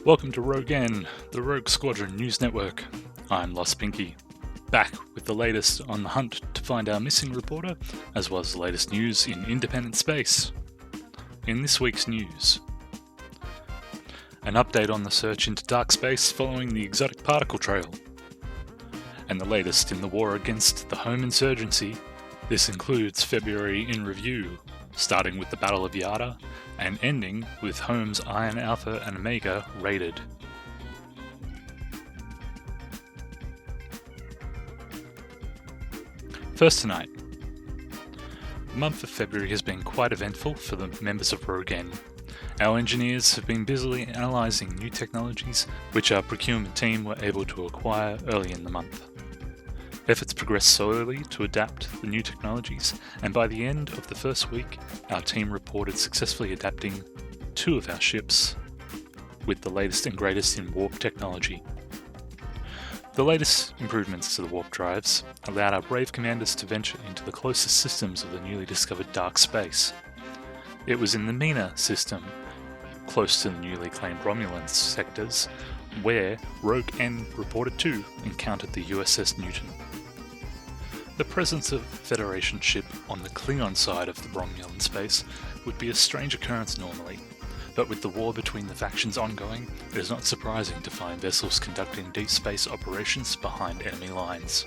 Welcome to ROGN, the Rogue Squadron news network. I'm Lostpinky, back with the latest on the hunt to find our missing reporter, as well as the latest news in independent space. In this week's news, an update on the search into dark space following the exotic particle trail, and the latest in the war against the home insurgency. This includes February in review, starting with the Battle of Yarda and ending with Home's IronAlphaNOmega raided. First tonight, the month of February has been quite eventful for the members of ROGN. Our engineers have been busily analysing new technologies which our procurement team were able to acquire early in the month. Efforts progressed slowly to adapt the new technologies, and by the end of the first week, our team reported successfully adapting 2 of our ships with the latest and greatest in warp technology. The latest improvements to the warp drives allowed our brave commanders to venture into the closest systems of the newly discovered dark space. It was in the MENA system, close to the newly claimed Romulan sectors, where ROGN reported to encountered the USS Newton. The presence of a Federation ship on the Klingon side of the Romulan space would be a strange occurrence normally, but with the war between the factions ongoing, it is not surprising to find vessels conducting deep space operations behind enemy lines.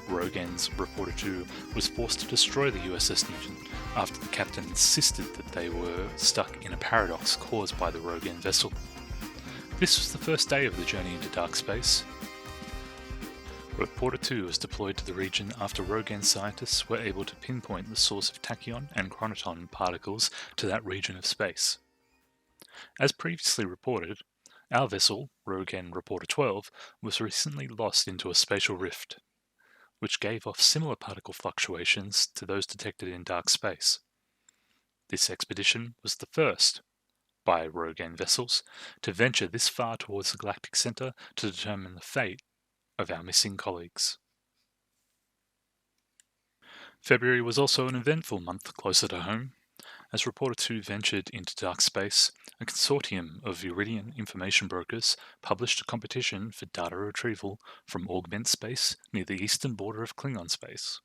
ROGN's Reporter 2 was forced to destroy the USS Newton after the captain insisted that they were stuck in a paradox caused by the ROGN vessel. This was the first day of the journey into dark space. Reporter 2 was deployed to the region after ROGN scientists were able to pinpoint the source of tachyon and chronoton particles to that region of space. As previously reported, our vessel, ROGN Reporter 12, was recently lost into a spatial rift, which gave off similar particle fluctuations to those detected in dark space. This expedition was the first, by ROGN vessels, to venture this far towards the galactic center to determine the fate of our missing colleagues. February was also an eventful month closer to home. As Reporter 2 ventured into dark space, a consortium of Viridian information brokers published a competition for data retrieval from Augment space near the eastern border of Klingon space.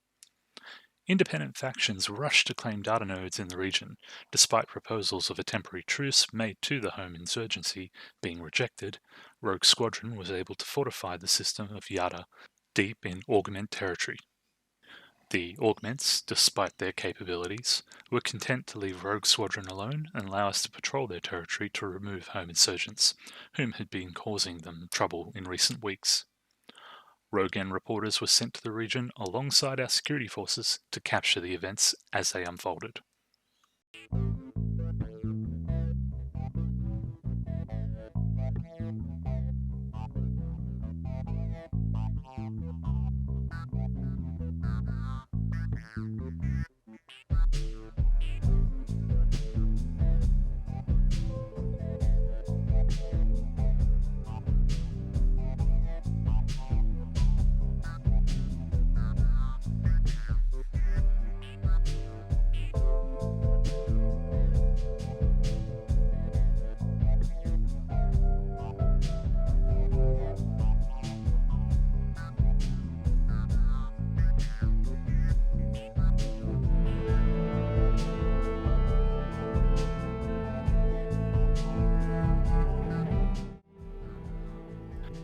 Independent factions rushed to claim data nodes in the region, despite proposals of a temporary truce made to the home insurgency being rejected. Rogue Squadron was able to fortify the system of Yatta deep in Augment territory. The Augments, despite their capabilities, were content to leave Rogue Squadron alone and allow us to patrol their territory to remove home insurgents, whom had been causing them trouble in recent weeks. ROGN reporters were sent to the region alongside our security forces to capture the events as they unfolded.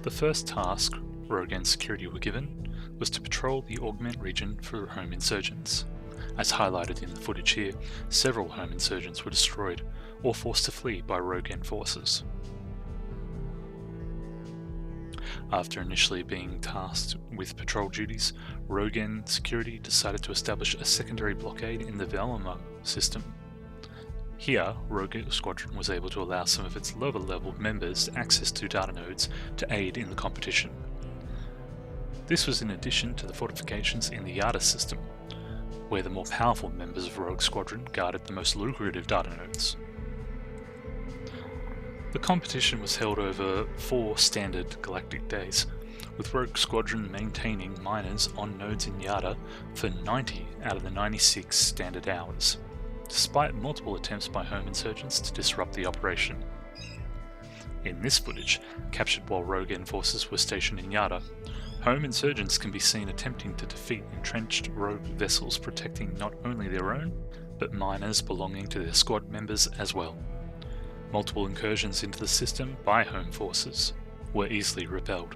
The first task ROGN security were given was to patrol the Augment region for home insurgents. As highlighted in the footage here, several home insurgents were destroyed or forced to flee by ROGN forces. After initially being tasked with patrol duties, ROGN security decided to establish a secondary blockade in the Velma system. Here, Rogue Squadron was able to allow some of its lower-level members access to data nodes to aid in the competition. This was in addition to the fortifications in the Yarda system, where the more powerful members of Rogue Squadron guarded the most lucrative data nodes. The competition was held over 4 standard galactic days, with Rogue Squadron maintaining miners on nodes in Yarda for 90 out of the 96 standard hours, despite multiple attempts by home insurgents to disrupt the operation. In this footage, captured while ROGN forces were stationed in Yarda, home insurgents can be seen attempting to defeat entrenched rogue vessels protecting not only their own, but miners belonging to their squad members as well. Multiple incursions into the system by home forces were easily repelled.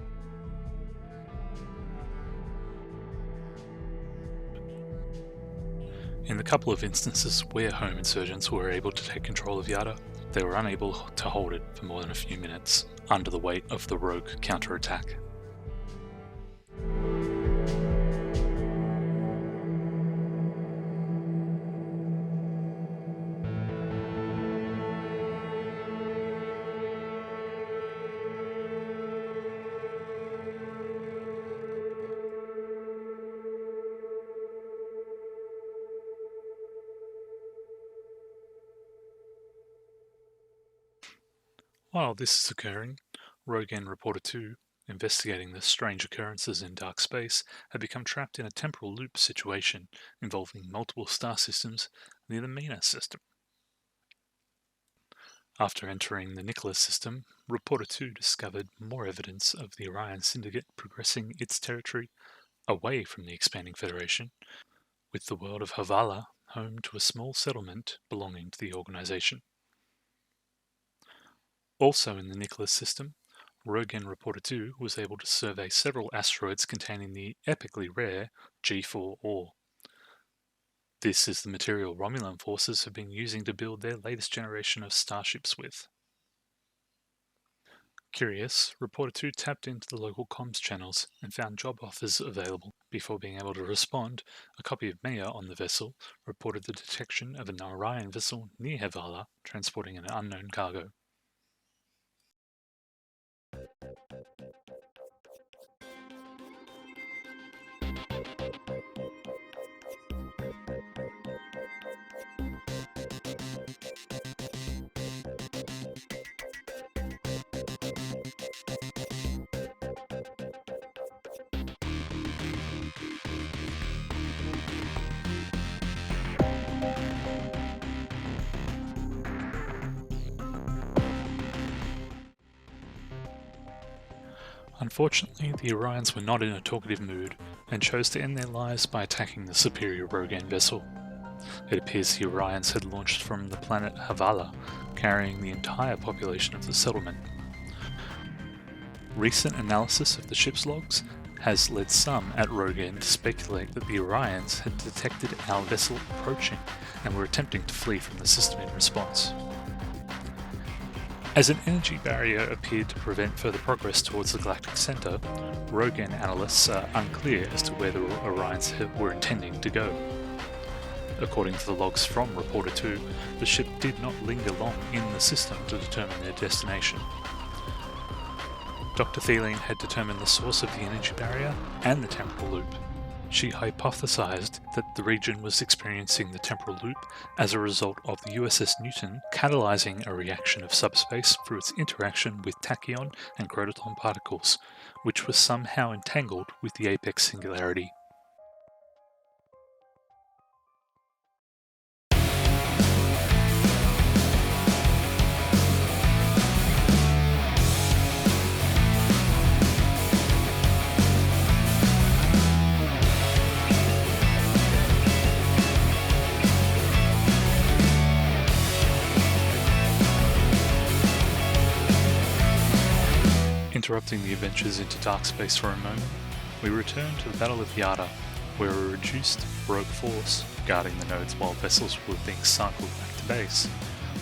In the couple of instances where home insurgents were able to take control of Yarda, they were unable to hold it for more than a few minutes, under the weight of the rogue counterattack. While this is occurring, ROGN Reporter 2, investigating the strange occurrences in dark space, had become trapped in a temporal loop situation involving multiple star systems near the Mina system. After entering the Nicholas system, Reporter 2 discovered more evidence of the Orion Syndicate progressing its territory away from the expanding Federation, with the world of Havala home to a small settlement belonging to the organization. Also in the Nicholas system, ROGN Reporter 2 was able to survey several asteroids containing the epically rare G4 ore. This is the material Romulan forces have been using to build their latest generation of starships with. Curious, Reporter 2 tapped into the local comms channels and found job offers available. Before being able to respond, a copy of Maya on the vessel reported the detection of an Orion vessel near Havala transporting an unknown cargo. Unfortunately, the Orions were not in a talkative mood and chose to end their lives by attacking the superior ROGN vessel. It appears the Orions had launched from the planet Havala, carrying the entire population of the settlement. Recent analysis of the ship's logs has led some at ROGN to speculate that the Orions had detected our vessel approaching and were attempting to flee from the system in response. As an energy barrier appeared to prevent further progress towards the galactic center, ROGN analysts are unclear as to where the Orions were intending to go. According to the logs from Reporter 2, the ship did not linger long in the system to determine their destination. Dr. Theline had determined the source of the energy barrier and the temporal loop. She hypothesized that the region was experiencing the temporal loop as a result of the USS Newton catalyzing a reaction of subspace through its interaction with tachyon and croton particles, which was somehow entangled with the apex singularity. Interrupting the adventures into dark space for a moment, we return to the Battle of Yarda, where a reduced rogue force, guarding the nodes while vessels were being cycled back to base,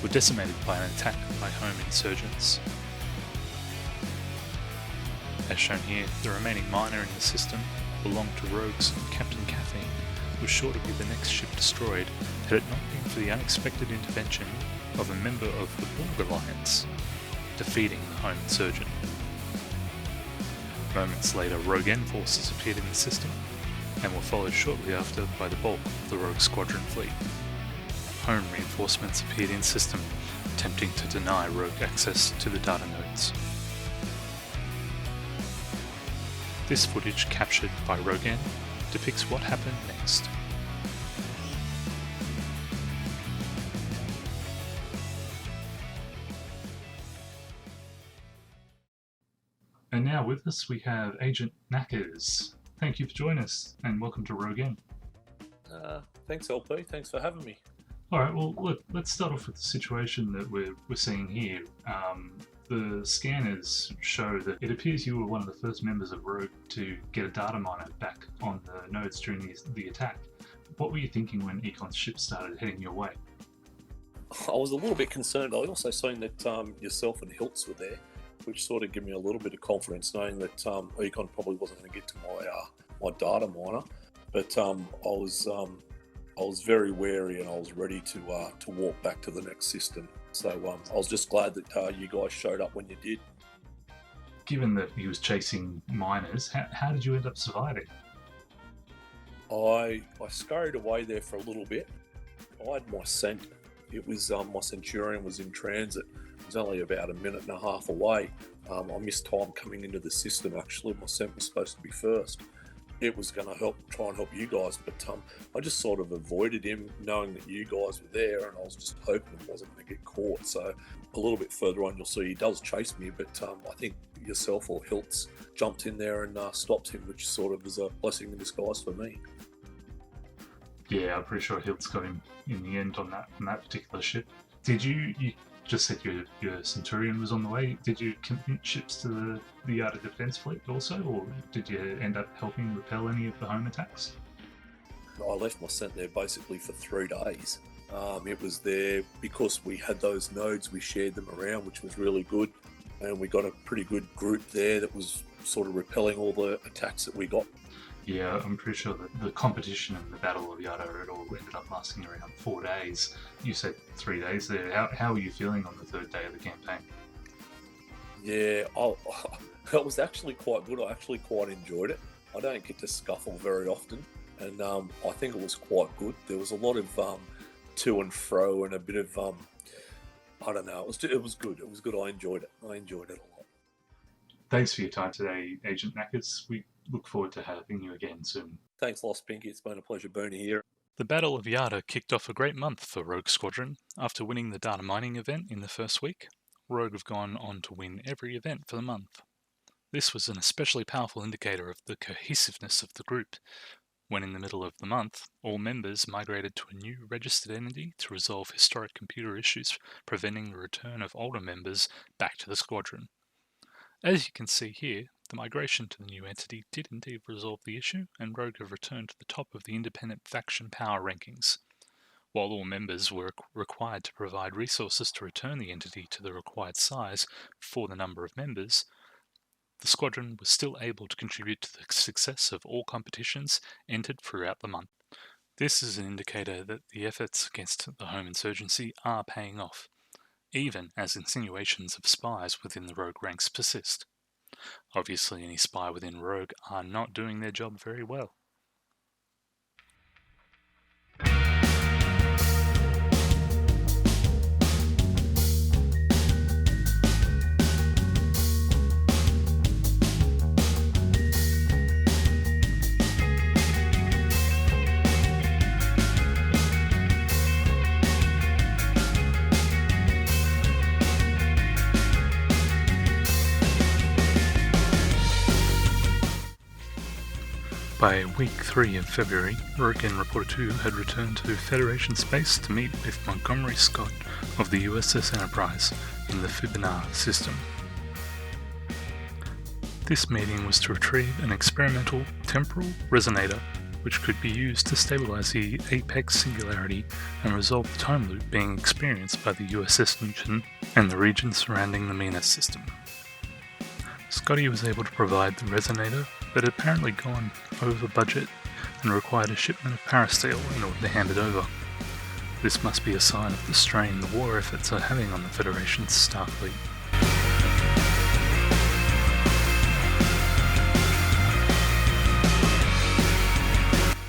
were decimated by an attack by home insurgents. As shown here, the remaining miner in the system belonged to Rogue's Captain Caffeine, was sure to be the next ship destroyed had it not been for the unexpected intervention of a member of the Borg Alliance, defeating the home insurgent. Moments later, ROGN forces appeared in the system, and were followed shortly after by the bulk of the Rogue Squadron fleet. Home reinforcements appeared in system, attempting to deny Rogue access to the data nodes. This footage, captured by ROGN, depicts what happened next. And now with us we have Agent Knackers. Thank you for joining us, and welcome to ROGN. Thanks LP, thanks for having me. Alright, well look, let's start off with the situation that we're seeing here. The scanners show that it appears you were one of the first members of Rogue to get a data miner back on the nodes during the attack. What were you thinking when Econ's ship started heading your way? I was a little bit concerned. I also seen that yourself and Hiltz were there, which sort of gave me a little bit of confidence, knowing that Econ probably wasn't going to get to my data miner. But I was very wary, and I was ready to walk back to the next system. So I was just glad that you guys showed up when you did. Given that he was chasing miners, how did you end up surviving? I scurried away there for a little bit. I had my scent. It was my Centurion was in transit. It was only about a minute and a half away. I missed time coming into the system. Actually, my scent was supposed to be first. It was going to try and help you guys, but I just sort of avoided him, knowing that you guys were there, and I was just hoping it wasn't going to get caught. So a little bit further on, you'll see he does chase me, but I think yourself or Hiltz jumped in there and stopped him, which sort of is a blessing in disguise for me. Yeah, I'm pretty sure Hiltz got him in the end on that particular ship. Did you just said your Centurion was on the way. Did you commit ships to the Yarda defense fleet also, or did you end up helping repel any of the home attacks? I left my scent there basically for 3 days. It was there because we had those nodes, we shared them around, which was really good, and we got a pretty good group there that was sort of repelling all the attacks that we got. Yeah, I'm pretty sure that the competition and the Battle of Yatta, it all ended up lasting around 4 days. You said 3 days there. How are you feeling on the third day of the campaign? Yeah, it was actually quite good. I actually quite enjoyed it. I don't get to scuffle very often, and I think it was quite good. There was a lot of to and fro and a bit of, I don't know, it was good. It was good. I enjoyed it. I enjoyed it a lot. Thanks for your time today, Agent Knackers. We look forward to having you again soon. Thanks, Lostpinky. It's been a pleasure being here. The Battle of Yarda kicked off a great month for Rogue Squadron. After winning the data mining event in the first week, Rogue have gone on to win every event for the month. This was an especially powerful indicator of the cohesiveness of the group, when in the middle of the month, all members migrated to a new registered entity to resolve historic computer issues, preventing the return of older members back to the squadron. As you can see here, the migration to the new entity did indeed resolve the issue, and Rogue have returned to the top of the independent faction power rankings. While all members were required to provide resources to return the entity to the required size for the number of members, the squadron was still able to contribute to the success of all competitions entered throughout the month. This is an indicator that the efforts against the home insurgency are paying off, even as insinuations of spies within the Rogue ranks persist. Obviously, any spy within Rogue are not doing their job very well. By week 3 of February, ROGN Reporter 2 had returned to Federation space to meet with Montgomery Scott of the USS Enterprise in the Fibonacci system. This meeting was to retrieve an experimental temporal resonator which could be used to stabilize the apex singularity and resolve the time loop being experienced by the USS Newton and the region surrounding the Mina system. Scotty was able to provide the resonator, but had apparently gone over budget and required a shipment of parasteel in order to hand it over. This must be a sign of the strain the war efforts are having on the Federation's Starfleet.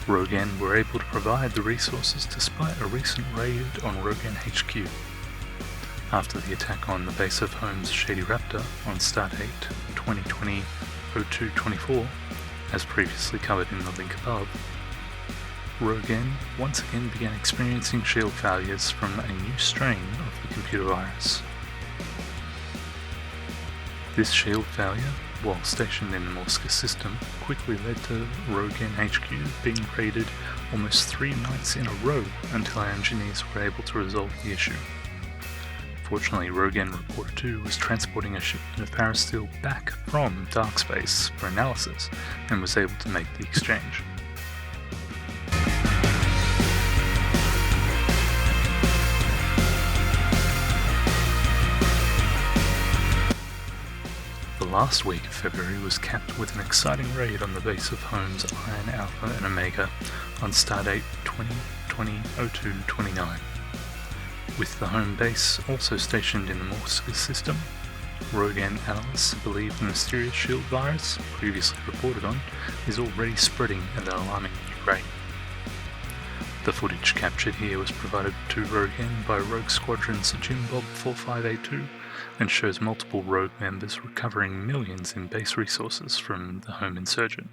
ROGN were able to provide the resources despite a recent raid on ROGN HQ. After the attack on the base of Home's Shady Raptor on Stardate 2020-02-24, as previously covered in the link above, ROGN once again began experiencing shield failures from a new strain of the computer virus. This shield failure, while stationed in the Morska system, quickly led to ROGN HQ being raided almost 3 nights in a row until our engineers were able to resolve the issue. Fortunately, ROGN Reporter 2 was transporting a shipment of parasteel back from dark space for analysis and was able to make the exchange. The last week of February was capped with an exciting raid on the base of Home's IronAlphaNOmega on Stardate 2020-02-29. With the home base also stationed in the Morska system, ROGN analysts believe the mysterious shield virus, previously reported on, is already spreading at an alarming new rate. The footage captured here was provided to ROGN by Rogue Squadron's Jimbob 4582 and shows multiple Rogue members recovering millions in base resources from the home insurgent.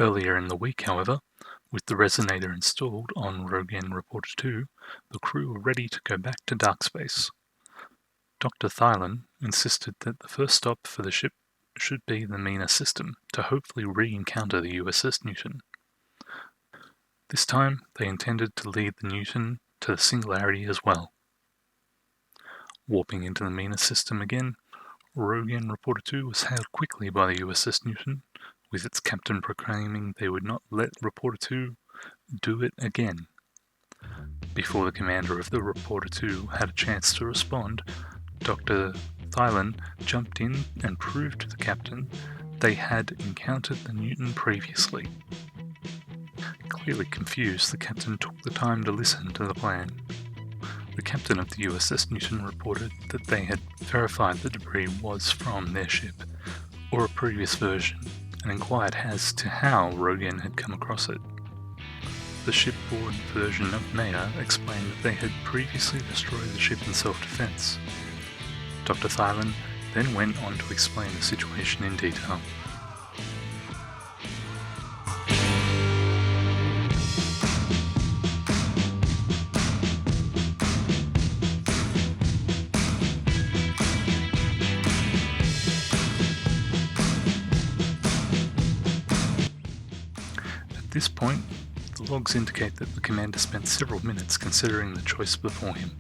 Earlier in the week, however, with the resonator installed on ROGN Reporter 2, the crew were ready to go back to dark space. Dr. Thylan insisted that the first stop for the ship should be the Mina system to hopefully re-encounter the USS Newton. This time, they intended to lead the Newton to the Singularity as well. Warping into the Mina system again, ROGN Reporter 2 was hailed quickly by the USS Newton, with its captain proclaiming they would not let Reporter 2 do it again. Before the commander of the Reporter 2 had a chance to respond, Dr. Thylan jumped in and proved to the captain they had encountered the Newton previously. Clearly confused, the captain took the time to listen to the plan. The captain of the USS Newton reported that they had verified the debris was from their ship, or a previous version, and inquired as to how ROGN had come across it. The shipboard version of Maya explained that they had previously destroyed the ship in self-defense. Dr. Thylan then went on to explain the situation in detail. At this point, the logs indicate that the commander spent several minutes considering the choice before him.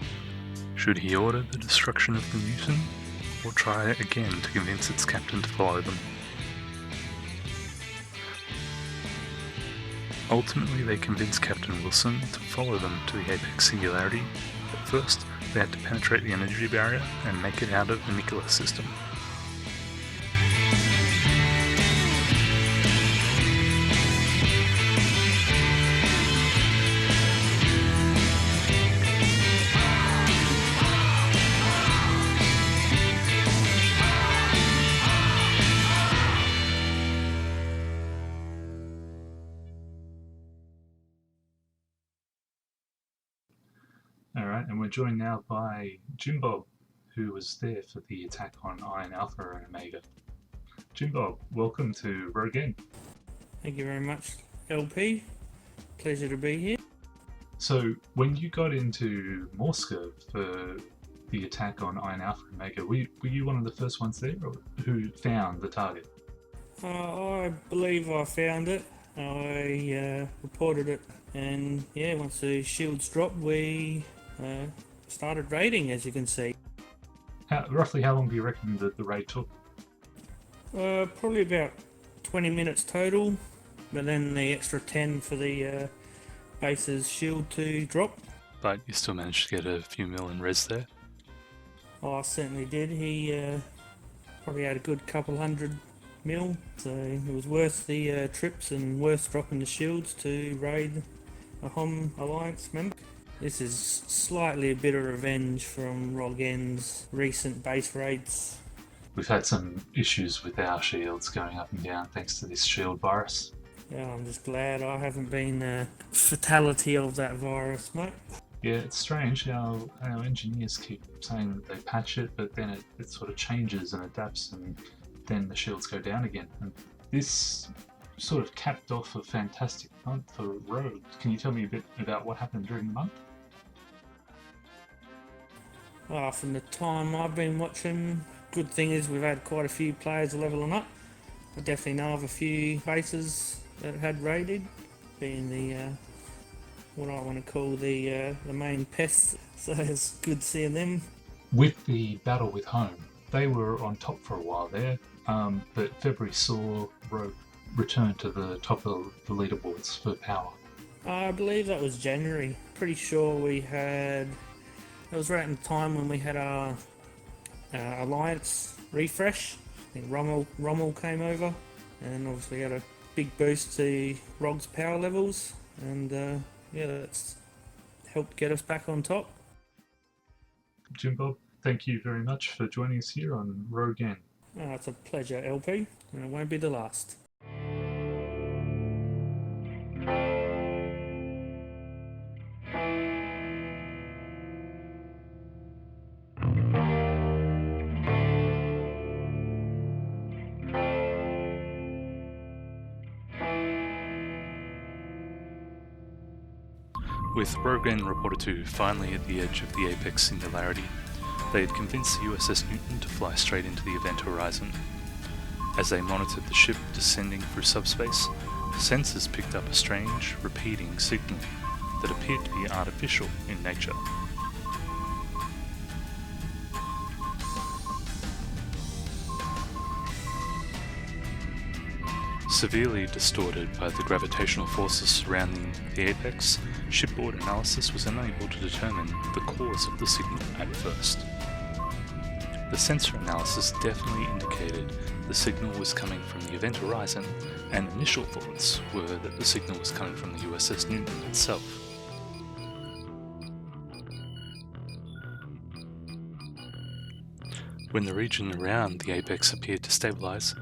Should he order the destruction of the Newton, or try again to convince its captain to follow them? Ultimately, they convinced Captain Wilson to follow them to the Apex Singularity, but first they had to penetrate the energy barrier and make it out of the Nikola system. Alright, and we're joined now by Jimbob, who was there for the attack on IronAlphaNOmega. Jimbob, welcome to ROGN. Thank you very much, LP. Pleasure to be here. So, when you got into Morska for the attack on IronAlphaNOmega, were you one of the first ones there, or who found the target? I believe I found it. I reported it, and yeah, once the shields dropped, we started raiding, as you can see. Roughly how long do you reckon that the raid took? Probably about 20 minutes total, but then the extra 10 for the base's shield to drop. But you still managed to get a few mil in res there? Oh, I certainly did. He probably had a good couple hundred mil, so it was worth the trips and worth dropping the shields to raid a HOM Alliance member. This is slightly a bit of revenge from ROGN's recent base raids. We've had some issues with our shields going up and down thanks to this shield virus. Yeah, I'm just glad I haven't been a fatality of that virus, mate. Yeah, it's strange. Our engineers keep saying that they patch it, but then it sort of changes and adapts, and then the shields go down again. And this sort of capped off a fantastic month for Rogue. Can you tell me a bit about what happened during the month? From the time I've been watching, good thing is we've had quite a few players leveling up. I definitely know of a few bases that had raided, being the what I want to call the main pests. So it's good seeing them. With the battle with home, they were on top for a while there, but February saw Rogue return to the top of the leaderboards for power. I believe that was January. Pretty sure we had. It was right in the time when we had our Alliance refresh. I think Rommel came over, and obviously had a big boost to Rogue's power levels, and yeah, that's helped get us back on top. Jim Bob, thank you very much for joining us here on ROGN. It's a pleasure, LP, and it won't be the last. With ROGN reported to finally at the edge of the apex Singularity, they had convinced the USS Newton to fly straight into the event horizon. As they monitored the ship descending through subspace, sensors picked up a strange, repeating signal that appeared to be artificial in nature. Severely distorted by the gravitational forces surrounding the apex, shipboard analysis was unable to determine the cause of the signal at first. The sensor analysis definitely indicated the signal was coming from the event horizon, and initial thoughts were that the signal was coming from the USS Newton itself. When the region around the apex appeared to stabilize,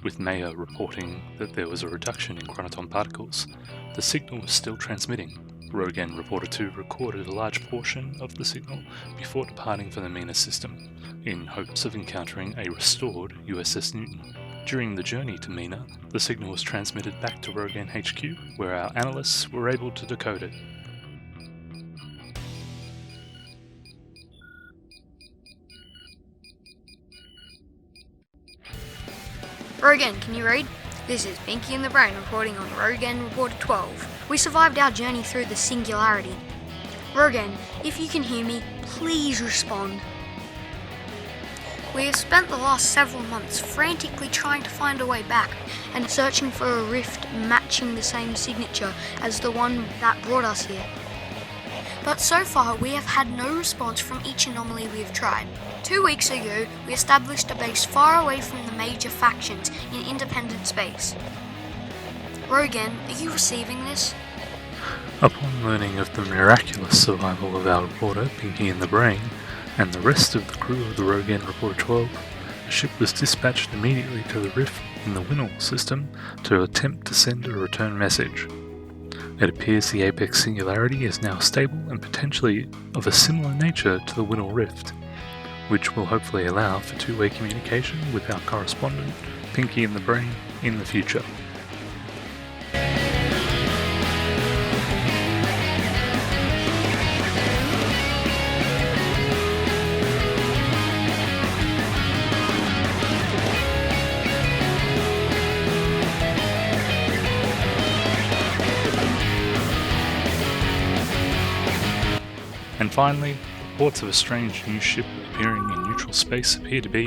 with Maya reporting that there was a reduction in chronoton particles, the signal was still transmitting. ROGN reported to recorded a large portion of the signal before departing for the Mina system, in hopes of encountering a restored USS Newton. During the journey to Mina, the signal was transmitted back to ROGN HQ, where our analysts were able to decode it. ROGN, can you read? This is Pinky in the Brain reporting on ROGN Reporter 12. We survived our journey through the Singularity. ROGN, if you can hear me, please respond. We have spent the last several months frantically trying to find a way back and searching for a rift matching the same signature as the one that brought us here. But so far we have had no response from each anomaly we have tried. 2 weeks ago, we established a base far away from the major factions in independent space. ROGN, are you receiving this? Upon learning of the miraculous survival of our reporter, Pinky in the Brain, and the rest of the crew of the ROGN Reporter 12, a ship was dispatched immediately to the rift in the Winnell system to attempt to send a return message. It appears the apex Singularity is now stable and potentially of a similar nature to the Winnell rift, which will hopefully allow for two-way communication with our correspondent, Pinky in the Brain, in the future. And finally, reports of a strange new ship appearing in neutral space appear to be...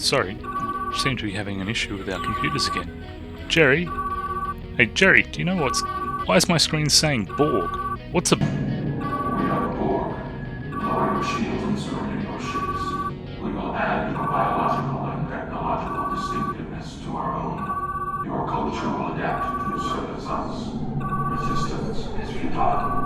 seem to be having an issue with our computers again. Jerry? Hey Jerry, do you know why is my screen saying Borg? What's a... Borg. Our shield insert in your ships. We will add your biological and technological distinctiveness to our own. Your culture will adapt to serve as us. Resistance is futile.